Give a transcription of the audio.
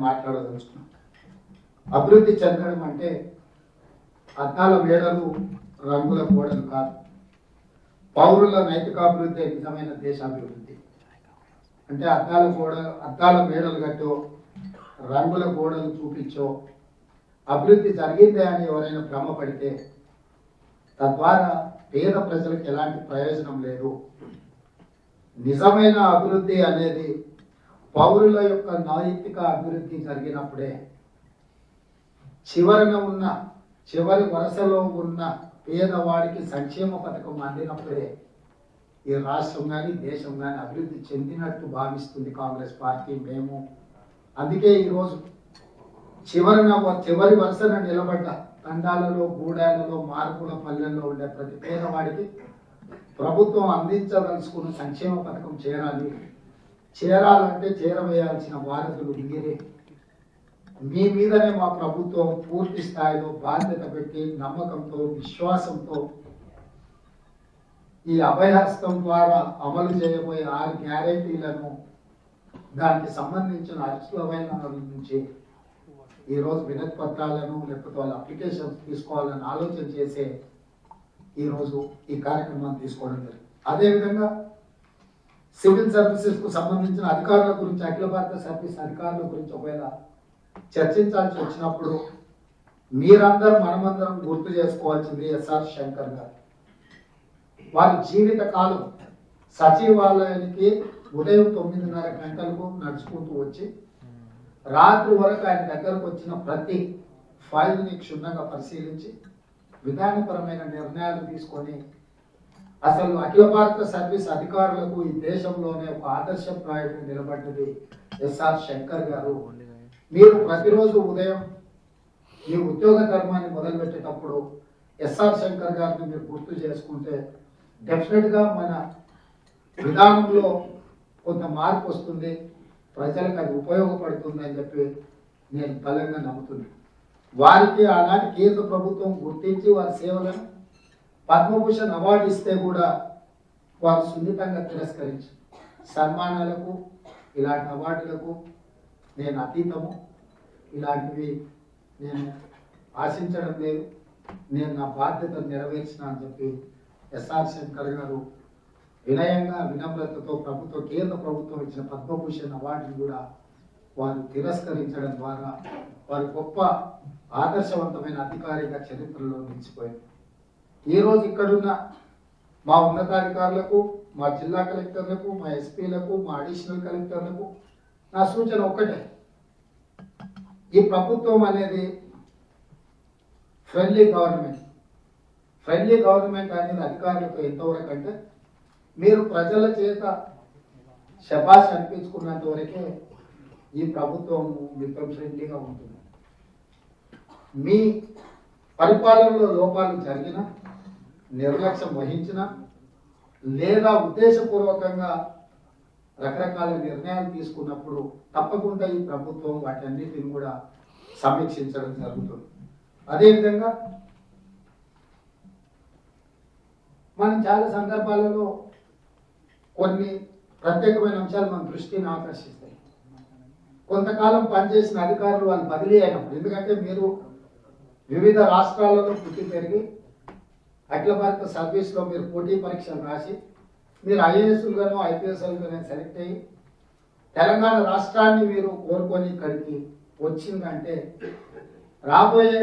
మాట్లాడదలుచుకున్నాం. అభివృద్ధి చెందడం అంటే అద్దాల మేడలు, రంగుల గోడలు కాదు. పౌరుల నైతికాభివృద్ధి నిజమైన దేశాభివృద్ధి. అంటే అద్దాల మేడలు కట్టో, రంగుల గోడలు చూపించో అభివృద్ధి జరిగిందే అని ఎవరైనా భ్రమపడితే తద్వారా పేద ప్రజలకు ఎలాంటి ప్రయోజనం లేదు. నిజమైన అభివృద్ధి అనేది పౌరుల యొక్క నైతిక అభివృద్ధి జరిగినప్పుడే చివరి వరుసలో ఉన్న పేదవాడికి సంక్షేమ పథకం అందినప్పుడే ఈ రాష్ట్రం కానీ దేశం కానీ అభివృద్ధి చెందినట్టు భావిస్తుంది కాంగ్రెస్ పార్టీ, మేము. అందుకే ఈరోజు చివరి వరుసన నిలబడ్డ తండాలలో, గూడాలలో, మార్పుల పల్లెల్లో ఉండే ప్రతి పేదవాడికి ప్రభుత్వం అందించదలుచుకున్న సంక్షేమ పథకం చేరాలంటే చేరవేయాల్సిన వారసులు మీరే. మీ మీదనే మా ప్రభుత్వం పూర్తి స్థాయిలో బాధ్యత పెట్టి నమ్మకంతో, విశ్వాసంతో ఈ అభయహస్తం ద్వారా అమలు చేయబోయే 6 గ్యారెంటీలను, దానికి సంబంధించిన అర్హులైన నుంచి ఈరోజు వినతి పత్రాలను లేకపోతే వాళ్ళ అప్లికేషన్స్ తీసుకోవాలని ఆలోచన చేసే ఈరోజు ఈ కార్యక్రమాన్ని తీసుకోవడం జరిగింది. అదేవిధంగా సివిల్ సర్వీసెస్ కు సంబంధించిన అధికారుల గురించి, అఖిల భారత సర్వీస్ అధికారుల గురించి ఒకవేళ చర్చించాల్సి వచ్చినప్పుడు మీరందరూ మనమందరం గుర్తు చేసుకోవాల్సింది ఎస్ఆర్ శంకర్ గారు. వారి జీవిత కాలం సచివాలయానికి ఉదయం 9:30 గంటలకు నడుచుకుంటూ వచ్చి రాత్రి వరకు ఆయన దగ్గరకు వచ్చిన ప్రతి ఫైల్ని క్షుణ్ణంగా పరిశీలించి విధానపరమైన నిర్ణయాలు తీసుకొని అసలు అఖిల భారత సర్వీస్ అధికారులకు ఈ దేశంలోనే ఒక ఆదర్శప్రాయంగా నిలబడ్డది ఎస్ఆర్ శంకర్ గారు. మీరు ప్రతిరోజు ఉదయం మీ ఉద్యోగ ధర్మాన్ని మొదలుపెట్టేటప్పుడు ఎస్ఆర్ శంకర్ గారిని మీరు గుర్తు చేసుకుంటే డెఫినెట్గా మన విధానంలో కొంత మార్పు వస్తుంది, ప్రజలకు అది ఉపయోగపడుతుంది అని చెప్పి నేను బలంగా నమ్ముతున్నాను. వారికి ఆనాటి కేంద్ర ప్రభుత్వం గుర్తించి వారి సేవలను పద్మభూషణ్ అవార్డు ఇస్తే కూడా వారు సున్నితంగా తిరస్కరించి సన్మానాలకు, ఇలాంటి అవార్డులకు నేను అతీతము, ఇలాంటివి నేను ఆశించడం లేదు, నేను నా బాధ్యతను నెరవేర్చిన అని చెప్పి ఎస్ఆర్ శంకర్ గారు వినయంగా, వినమ్రతతో కేంద్ర ప్రభుత్వం ఇచ్చిన పద్మభూషణ్ అవార్డును కూడా వారు తిరస్కరించడం ద్వారా వారు గొప్ప ఆదర్శవంతమైన అధికారిగా చరిత్రలో నిలిచిపోయారు. ఈరోజు ఇక్కడున్న మా ఉన్నతాధికారులకు, మా జిల్లా కలెక్టర్లకు, మా ఎస్పీలకు, మా అడిషనల్ కలెక్టర్లకు నా సూచన ఒక్కటే, ఈ ప్రభుత్వం అనేది ఫ్రెండ్లీ గవర్నమెంట్ అనేది అధికారులతో ఎంతవరకు అంటే మీరు ప్రజల చేత శబాష్ అనిపించుకున్నంత వరకే ఈ ప్రభుత్వం మీతో ఫ్రెండ్లీగా ఉంటుంది. మీ పరిపాలనలో లోపాలు జరిగినా, నిర్లక్ష్యం వహించిన లేదా ఉద్దేశపూర్వకంగా రకరకాల నిర్ణయాలు తీసుకున్నప్పుడు తప్పకుండా ఈ ప్రభుత్వం వాటన్నిటిని కూడా సమీక్షించడం జరుగుతుంది. అదేవిధంగా మనం చాలా సందర్భాలలో కొన్ని ప్రత్యేకమైన అంశాలు మన దృష్టిని ఆకర్షిస్తాయి. కొంతకాలం పనిచేసిన అధికారులు వాళ్ళు బదిలీ అయినప్పుడు, ఎందుకంటే మీరు వివిధ రాష్ట్రాలలో పుట్టి పెరిగి అఖిల భారత సర్వీస్లో మీరు పోటీ పరీక్షలు రాసి మీరు ఐఏఎస్లుగానో ఐపీఎస్లుగానో సెలెక్ట్ అయ్యి తెలంగాణ రాష్ట్రాన్ని మీరు కోరుకొని ఇక్కడికి వచ్చిందంటే రాబోయే